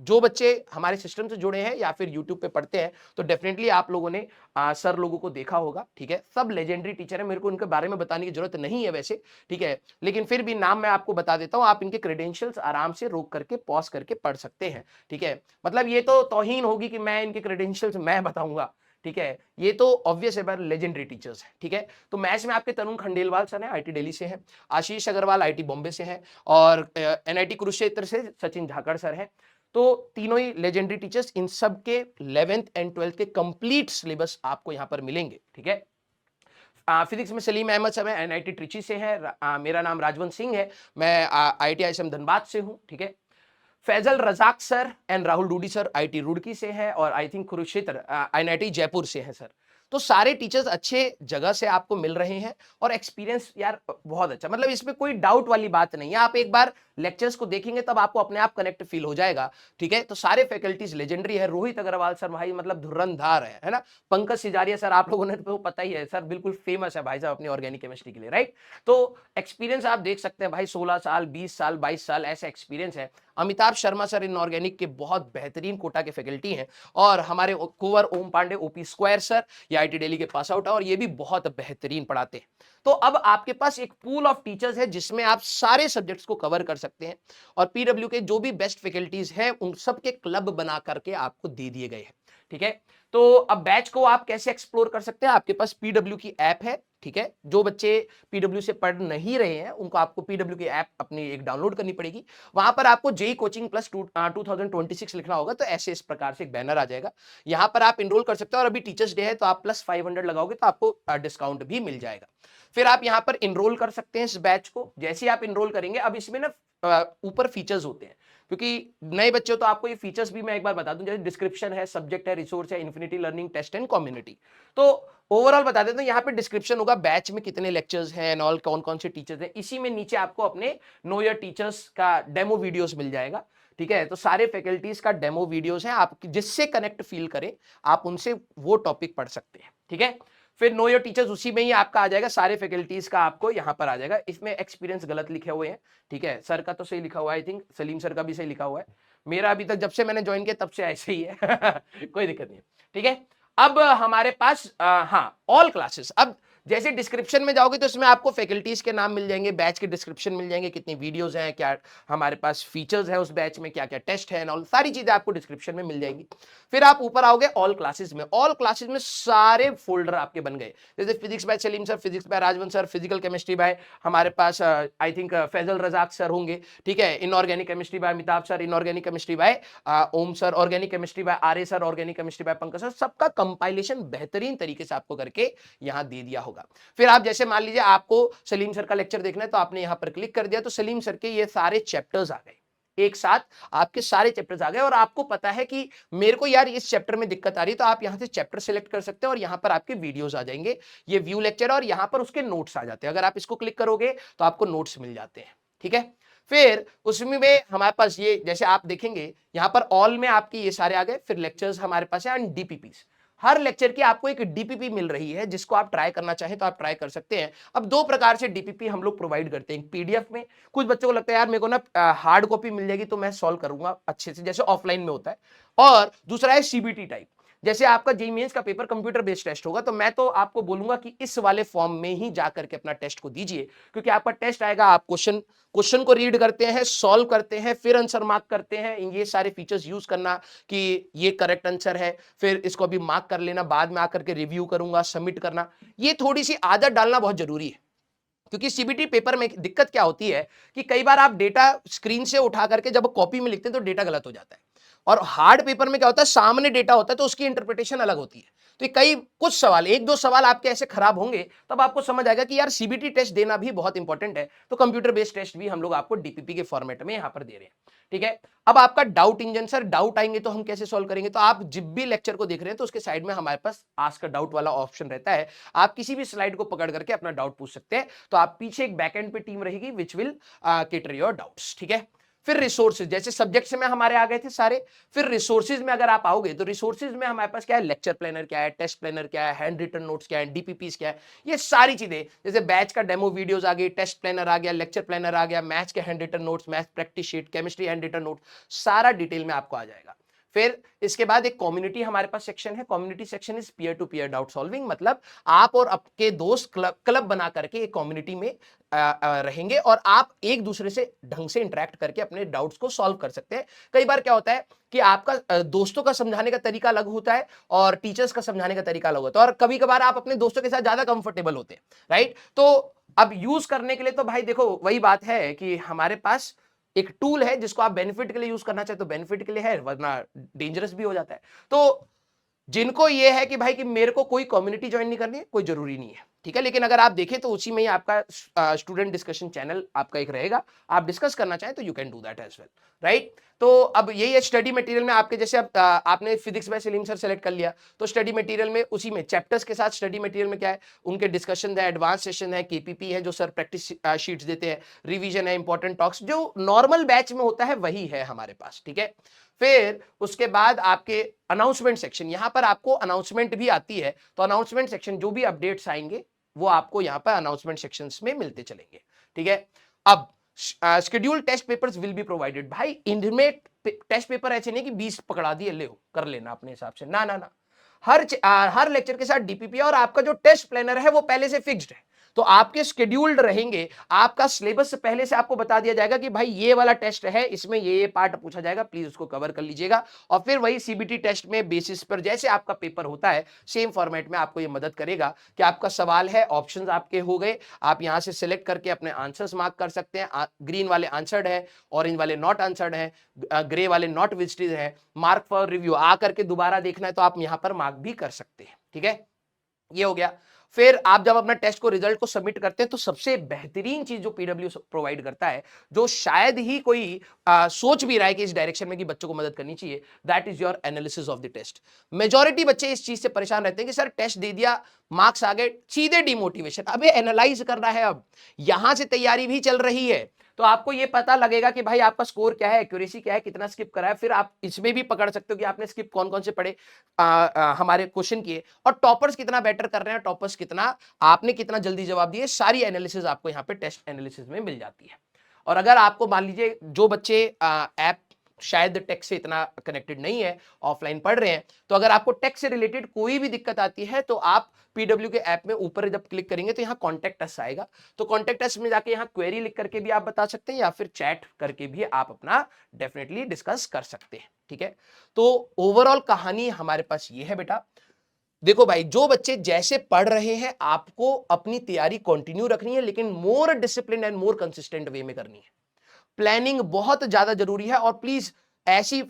जो बच्चे हमारे सिस्टम से जुड़े हैं या फिर यूट्यूब पे पढ़ते हैं तो डेफिनेटली आप लोगों ने सर लोगों को देखा होगा। ठीक है, सब लेजेंडरी टीचर है, मेरे को उनके बारे में बताने की जरूरत नहीं है वैसे। ठीक है, लेकिन फिर भी नाम मैं आपको बता देता हूं, आप इनके क्रेडेंशियल्स आराम से रोक करके पॉज करके पढ़ सकते हैं। ठीक है, मतलब ये तो तौहीन होगी कि मैं इनके क्रेडेंशियल्स मैं बताऊंगा। ठीक है, ये तो ऑब्वियस है, पर लेजेंडरी टीचर्स है। ठीक है, तो मैथ्स में आपके तरुण खंडेलवाल सर हैं, आईटी दिल्ली से हैं, आशीष अग्रवाल आईटी बॉम्बे से हैं, और एनआईटी कुरुक्षेत्र से सचिन झाकड़ सर हैं। तो तीनों ही लेजेंडरी टीचर्स, इन सब के 11th एंड 12th के कंप्लीट सिलेबस आपको यहां पर मिलेंगे। ठीक है, फिजिक्स में सलीम अहमद सर हैं, एनआईटी ट्रिची से हैं, मेरा नाम राजवंत सिंह है, मैं आईटीआईएसएम धनबाद से हूं। ठीक है, Faizal Razak sir and Rahul Dudi sir IT Roorkee से हैं, और I think Kurukshetra IIT Jaipur से हैं सर। तो सारे टीचर्स अच्छे जगह से आपको मिल रहे हैं और एक्सपीरियंस यार बहुत अच्छा, मतलब इसमें कोई डाउट वाली बात नहीं है। आप एक बार लेक्चर्स को देखेंगे तब आपको अपने आप कनेक्ट फील हो जाएगा। ठीक है, तो सारे फैकल्टीज लेजेंडरी है। रोहित अग्रवाल सर भाई मतलब धुरंधार है ना। पंकज सिजारिया सर आप लोगों ने तो पता ही है, सर बिल्कुल फेमस है भाई साहब अपनी ऑर्गेनिक केमिस्ट्री के लिए, राइट। तो एक्सपीरियंस आप देख सकते हैं भाई, 16 साल 20 साल 22 साल ऐसा एक्सपीरियंस है। अमिताभ शर्मा सर इनऑर्गेनिक के बहुत बेहतरीन कोटा के फैकल्टी हैं, और हमारे कुंवर ओम पांडे ओपी स्क्वायर सर ये आईटी दिल्ली के पास आउट है और ये भी बहुत बेहतरीन पढ़ाते हैं। तो अब आपके पास एक पूल ऑफ टीचर्स है जिसमें आप सारे सब्जेक्ट्स को कवर कर सकते हैं, और पीडब्ल्यू के जो भी बेस्ट फैकल्टीज हैं उन सब के क्लब बना करके आपको दे दिए गए हैं। ठीक है, तो अब बैच को आप कैसे एक्सप्लोर कर सकते हैं, आपके पास पीडब्ल्यू की ऐप है। ठीक है, जो बच्चे पीडब्ल्यू से पढ़ नहीं रहे हैं उनको आपको पीडब्ल्यू की ऐप अपनी एक डाउनलोड करनी पड़ेगी। वहां पर आपको जेई कोचिंग प्लस 2026 लिखना होगा, तो ऐसे इस प्रकार से एक बैनर आ जाएगा, यहां पर आप इनरोल कर सकते हो। और अभी टीचर्स डे है तो आप प्लस 500 लगाओगे तो आपको डिस्काउंट भी मिल जाएगा। फिर आप यहां पर इनरोल कर सकते हैं इस बैच को। जैसे ही आप इनरोल करेंगे, अब इसमें ना ऊपर फीचर्स होते हैं, क्योंकि नए बच्चे हो तो आपको ये फीचर्स भी मैं एक बार बता दूं, जैसे डिस्क्रिप्शन है, सब्जेक्ट है, रिसोर्स है, infinity learning, test and community. तो ओवरऑल बता देता हूं, यहाँ पे डिस्क्रिप्शन होगा, बैच में कितने लेक्चर्स हैं एंड ऑल, कौन कौन से टीचर्स हैं। इसी में नीचे आपको अपने नो योर टीचर्स का डेमो वीडियोस मिल जाएगा। ठीक है, तो सारे फैकल्टीज का डेमो वीडियोस हैं, आप जिससे कनेक्ट फील करें आप उनसे वो टॉपिक पढ़ सकते हैं। ठीक है, फिर नो योर टीचर्स उसी में ही आपका आ जाएगा, सारे फैकल्टीज का आपको यहां पर आ जाएगा। इसमें एक्सपीरियंस गलत लिखे हुए हैं। ठीक है, सर का तो सही लिखा हुआ है, आई थिंक सलीम सर का भी सही लिखा हुआ है। मेरा अभी तक जब से मैंने ज्वाइन किया तब से ऐसे ही है कोई दिक्कत नहीं है। ठीक है, अब हमारे पास हाँ ऑल क्लासेस, अब जैसे डिस्क्रिप्शन में जाओगे तो इसमें आपको फैकल्टीज के नाम मिल जाएंगे, बैच के डिस्क्रिप्शन मिल जाएंगे, कितनी वीडियोस हैं, क्या हमारे पास फीचर्स है उस बैच में, क्या क्या टेस्ट है, और सारी चीजें आपको डिस्क्रिप्शन में मिल जाएंगी। फिर आप ऊपर आओगे ऑल क्लासेस में, ऑल क्लासेस में सारे फोल्डर आपके बन गए, जैसे physics by Salim sir, physics by Rajwant sir, physical chemistry by हमारे पास I think Faizal Razak sir होंगे। ठीक है, inorganic chemistry by Amitabh sir, inorganic chemistry by Om sir, organic chemistry by Arya sir, organic chemistry by Pankaj sir, सबका कंपाइलेशन बेहतरीन तरीके से आपको करके यहां दे दिया होगा। फिर आप जैसे मान लीजिए आपको सलीम सर का लेक्चर देखना है तो आपने यहां पर क्लिक कर दिया तो सलीम सर के ये सारे चैप्टर्स आ गए। एक साथ आपके सारे चैप्टर्स आ गए और आपको पता है कि मेरे को यार इस चैप्टर में दिक्कत आ रही है, तो आप यहां से चैप्टर सेलेक्ट कर सकते हैं और यहां पर आपके वीडियोस आ जाएंगे, ये व्यू लेक्चर और यहां पर उसके नोट्स आ जाते हैं। अगर आप इसको क्लिक करोगे तो आपको नोट्स मिल जाते हैं, ठीक है। फिर उसमें में हमारे पास ये जैसे आप देखेंगे यहां पर ऑल में आपके ये सारे आ गए, फिर लेक्चर्स हमारे पास है एंड डीपीपीस। हर लेक्चर की आपको एक डीपीपी मिल रही है, जिसको आप ट्राई करना चाहें तो आप ट्राई कर सकते हैं। अब दो प्रकार से डीपीपी हम लोग प्रोवाइड करते हैं, पीडीएफ में, कुछ बच्चों को लगता है यार मेरे को ना हार्ड कॉपी मिल जाएगी तो मैं सॉल्व करूंगा अच्छे से, जैसे ऑफलाइन में होता है, और दूसरा है सीबीटी टाइप। जैसे आपका जेईई मेंस का पेपर कंप्यूटर बेस्ड टेस्ट होगा, तो मैं तो आपको बोलूंगा कि इस वाले फॉर्म में ही जाकर के अपना टेस्ट को दीजिए, क्योंकि आपका टेस्ट आएगा, आप क्वेश्चन को रीड करते हैं, सॉल्व करते हैं, फिर आंसर मार्क करते हैं, ये सारे फीचर्स यूज करना कि ये करेक्ट आंसर है, फिर इसको अभी मार्क कर लेना, बाद में आकर के रिव्यू करूंगा, सबमिट करना, ये थोड़ी सी आदत डालना बहुत जरूरी है। क्योंकि सीबीटी पेपर में दिक्कत क्या होती है कि कई बार आप डेटा स्क्रीन से उठा करके जब कॉपी में लिखते हैं तो डेटा गलत हो जाता है, और हार्ड पेपर में क्या होता है, सामने डेटा होता है तो उसकी इंटरप्रिटेशन अलग होती है। तो कई कुछ सवाल, एक दो सवाल आपके ऐसे खराब होंगे, तब आपको समझ आएगा कि यार सीबीटी टेस्ट देना भी बहुत इंपॉर्टेंट है। तो कंप्यूटर बेस्ड टेस्ट भी हम लोग आपको डीपीपी के फॉर्मेट में यहां पर दे रहे हैं, ठीक है। अब आपका डाउट इंजन, सर डाउट आएंगे तो हम कैसे सॉल्व करेंगे, तो आप जब भी लेक्चर को देख रहे हैं तो उसके साइड में हमारे पास आस्क डाउट वाला ऑप्शन रहता है, आप किसी भी स्लाइड को पकड़ करके अपना डाउट पूछ सकते हैं। तो आप पीछे एक बैकएंड पे टीम रहेगी which will cater your doubts, ठीक है। फिर रिसोर्सेज, जैसे सब्जेक्ट्स में हमारे आ गए थे सारे, फिर रिसोर्सेज में अगर आप आओगे तो रिसोर्सेज में हमारे पास क्या है, लेक्चर प्लानर क्या है, टेस्ट प्लानर क्या है, हैंड रिटन नोट्स क्या है, डीपीपीस क्या है, ये सारी चीजें, जैसे बैच का डेमो वीडियोस आ गई, टेस्ट प्लानर आ गया, लेक्चर प्लानर आ गया, मैथ्स के hand written notes, math practice sheet, chemistry handwritten note, सारा डिटेल में आपको आ जाएगा। फिर इसके बाद एक कम्युनिटी हमारे पास सेक्शन है, community section is peer to peer doubt solving, मतलब आप और आपके दोस्त क्लब बना करके एक कम्युनिटी में रहेंगे और आप एक दूसरे से ढंग से इंटरेक्ट करके अपने डाउट्स को सॉल्व कर सकते हैं। कई बार क्या होता है कि आपका दोस्तों का समझाने का तरीका अलग होता है और टीचर्स का समझाने का तरीका अलग होता है, और कभी कभार आप अपने दोस्तों के साथ ज्यादा कंफर्टेबल होते हैं, राइट। तो अब यूज करने के लिए तो भाई देखो वही बात है कि हमारे पास एक टूल है जिसको आप बेनिफिट के लिए यूज करना चाहे तो बेनिफिट के लिए है, वरना डेंजरस भी हो जाता है। तो जिनको ये है कि भाई कि मेरे को कोई कम्युनिटी ज्वाइन नहीं करनी है, कोई जरूरी नहीं है, ठीक है। लेकिन अगर आप देखें तो उसी में ही आपका स्टूडेंट डिस्कशन चैनल आपका एक रहेगा, आप डिस्कस करना चाहें तो you can do that as well, right. तो अब यही है स्टडी मटेरियल में आपके, जैसे अब आपने physics by Salim sir select कर लिया, तो स्टडी मटेरियल में उसी में चैप्टर्स के साथ स्टडी मटेरियल में क्या है, उनके डिस्कशन है, एडवांस सेशन है, केपीपी है जो सर प्रैक्टिस शीट्स देते हैं, रिवीजन है, इंपॉर्टेंट टॉक्स, जो नॉर्मल बैच में होता है वही है हमारे पास, ठीक है। फिर उसके बाद आपके अनाउंसमेंट सेक्शन, यहां पर आपको अनाउंसमेंट भी आती है, तो अनाउंसमेंट सेक्शन जो भी अपडेट्स आएंगे वो आपको यहां पर अनाउंसमेंट सेक्शंस में मिलते चलेंगे, ठीक है। अब schedule test papers will be provided, भाई इनमें टेस्ट पेपर ऐसे नहीं कि 20 पकड़ा दिए ले कर लेना अपने हिसाब से, ना ना ना, हर लेक्चर के साथ डीपीपी, और आपका जो टेस्ट प्लानर है वो पहले से फिक्स्ड है, तो आपके शेड्यूल्ड रहेंगे, आपका सिलेबस पहले से आपको बता दिया जाएगा कि भाई ये वाला टेस्ट है, इसमें ये पार्ट पूछा जाएगा, प्लीज उसको कवर कर लीजिएगा। और फिर वही सीबीटी टेस्ट में बेसिस पर जैसे आपका पेपर होता है सेम फॉर्मेट में आपको ये मदद करेगा कि आपका सवाल है, ऑप्शंस आपके हो गए, आप यहां से सिलेक्ट करके अपने आंसर्स मार्क कर सकते हैं, ग्रीन वाले आंसर्ड है, ऑरेंज वाले नॉट आंसर्ड है, ग्रे वाले नॉट विजिटेड है, मार्क फॉर रिव्यू आकर के दोबारा देखना है तो आप यहां पर मार्क भी कर सकते हैं, ठीक है। ये हो गया। फिर आप जब अपना टेस्ट को रिजल्ट को सबमिट करते हैं तो सबसे बेहतरीन चीज जो पीडब्ल्यू प्रोवाइड करता है, जो शायद ही कोई सोच भी रहा है कि इस डायरेक्शन में कि बच्चों को मदद करनी चाहिए, that is your analysis of the test. Majority बच्चे इस चीज से परेशान रहते हैं कि सर टेस्ट दे दिया, मार्क्स आ गए, सीधे डिमोटिवेशन, अबे एनालाइज करना है, अब यहां से तैयारी भी चल रही है, तो आपको ये पता लगेगा कि भाई आपका स्कोर क्या है, एक्यूरेसी क्या है, कितना स्किप करा है, फिर आप इसमें भी पकड़ सकते हो कि आपने स्किप कौन कौन से पढ़े, हमारे क्वेश्चन किए, और टॉपर्स कितना बेटर कर रहे हैं, टॉपर्स कितना, आपने कितना जल्दी जवाब दिए, सारी एनालिसिस आपको यहाँ पे टेस्ट एनालिसिस में मिल जाती है। और अगर आपको मान लीजिए जो बच्चे ऐप शायद टेक से इतना कनेक्टेड नहीं है, ऑफलाइन पढ़ रहे हैं, तो अगर आपको टेक से रिलेटेड कोई भी दिक्कत आती है तो आप पीडब्ल्यू के ऐप में ऊपर जब क्लिक करेंगे तो यहाँ कॉन्टेक्ट अस आएगा, तो कॉन्टेक्ट अस में जाके यहाँ क्वेरी लिख करके भी आप बता सकते हैं, या फिर चैट करके भी आप अपना डेफिनेटली डिस्कस कर सकते हैं, ठीक है। तो ओवरऑल कहानी हमारे पास ये है बेटा, देखो भाई जो बच्चे जैसे पढ़ रहे हैं आपको अपनी तैयारी कंटिन्यू रखनी है, लेकिन more discipline and more consistent way में करनी है। प्लानिंग बहुत ज्यादा जरूरी है, और प्लीज ऐसी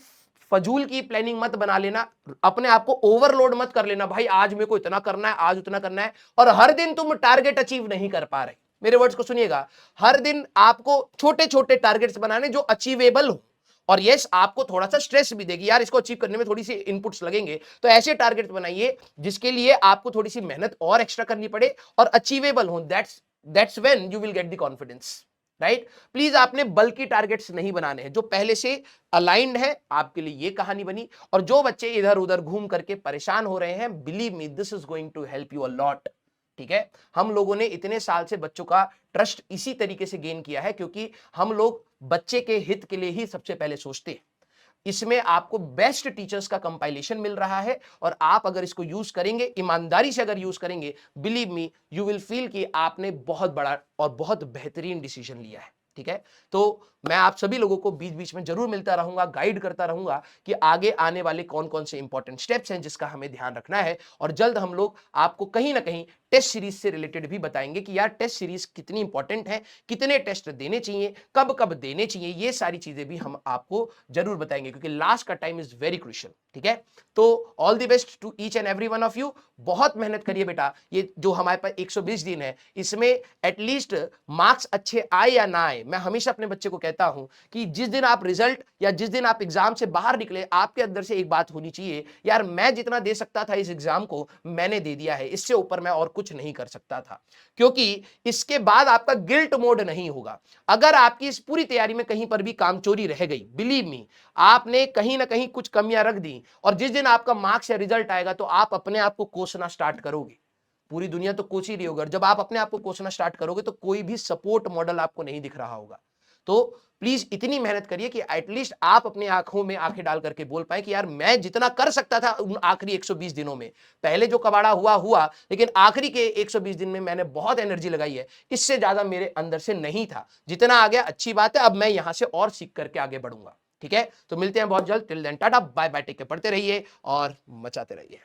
फजूल की प्लानिंग मत बना लेना, अपने आप को ओवरलोड मत कर लेना, भाई आज मेरे को इतना करना है, आज उतना करना है, और हर दिन तुम टारगेट अचीव नहीं कर पा रहे। मेरे वर्ड्स को सुनिएगा, हर दिन आपको छोटे छोटे टारगेट्स बनाने जो अचीवेबल हो, और यस आपको थोड़ा सा स्ट्रेस भी देगी, यार इसको अचीव करने में थोड़ी सी इनपुट्स लगेंगे, तो ऐसे टारगेट बनाइए जिसके लिए आपको थोड़ी सी मेहनत और एक्स्ट्रा करनी पड़े और अचीवेबल हो। That's when you will get the confidence, right. Please आपने बल्कि टारगेट्स नहीं बनाने हैं, जो पहले से अलाइंड है आपके लिए ये कहानी बनी। और जो बच्चे इधर उधर घूम करके परेशान हो रहे हैं, believe me this is going to help you a lot, ठीक है। हम लोगों ने इतने साल से बच्चों का ट्रस्ट इसी तरीके से गेन किया है, क्योंकि हम लोग बच्चे के हित के लिए ही सबसे पहले सोचते हैं। इसमें आपको बेस्ट टीचर्स का कंपाइलेशन मिल रहा है, और आप अगर इसको यूज करेंगे, ईमानदारी से अगर यूज करेंगे, believe me you will feel कि आपने बहुत बड़ा और बहुत बेहतरीन डिसीजन लिया है, ठीक है। तो मैं आप सभी लोगों को बीच बीच में जरूर मिलता रहूंगा, गाइड करता रहूंगा कि आगे आने वाले कौन कौन से इंपॉर्टेंट स्टेप्स हैं जिसका हमें ध्यान रखना है। और जल्द हम लोग आपको कहीं ना कहीं टेस्ट सीरीज से रिलेटेड भी बताएंगे कि यार टेस्ट सीरीज कितनी इंपॉर्टेंट है, कितने टेस्ट देने चाहिए, कब कब देने चाहिए, ये सारी चीजें भी हम आपको जरूर बताएंगे, क्योंकि लास्ट का टाइम इज वेरी क्रूशियल, ठीक है। तो all the best to each and every one of you. बहुत मेहनत करिए बेटा, ये जो हमारे पास 120 दिन है, इसमें एटलीस्ट मार्क्स अच्छे आए या ना आए, मैं हमेशा अपने बच्चे को कहता हूं कि जिस दिन आप रिजल्ट या जिस दिन आप एग्जाम से बाहर निकले, आपके अंदर से एक बात होनी चाहिए, यार मैं जितना दे सकता था इस एग्जाम को मैंने दे दिया है, इससे ऊपर मैं और कुछ नहीं कर सकता था। क्योंकि इसके बाद आपका गिल्ट मोड नहीं होगा। अगर आपकी इस पूरी तैयारी में कहीं पर भी कामचोरी रह गई, बिलीव मी आपने कहीं ना कहीं कुछ कमियां रख दी, और जिस दिन आपका मार्क्स या रिजल्ट आएगा तो आप अपने आप को कोसना स्टार्ट करोगे। पूरी दुनिया तो कोच ही रही होगी, जब आप अपने आप को कोसना स्टार्ट करोगे तो कोई भी सपोर्ट मॉडल आपको नहीं दिख रहा होगा। तो प्लीज इतनी मेहनत करिए कि एटलीस्ट आप अपनी आंखों में आंखें डाल करके बोल पाए कि यार मैं जितना कर सकता था उन आखिरी 120 दिनों में, पहले जो कबाड़ा हुआ हुआ, लेकिन आखिरी के 120 दिन में मैंने बहुत एनर्जी लगाई है, इससे ज्यादा मेरे अंदर से नहीं था। जितना आ गया अच्छी बात है, अब मैं यहां से और सीख करके आगे बढ़ूंगा, ठीक है। तो मिलते हैं बहुत जल्द, till then tata bye bye, take care, पढ़ते रहिए और मचाते रहिए।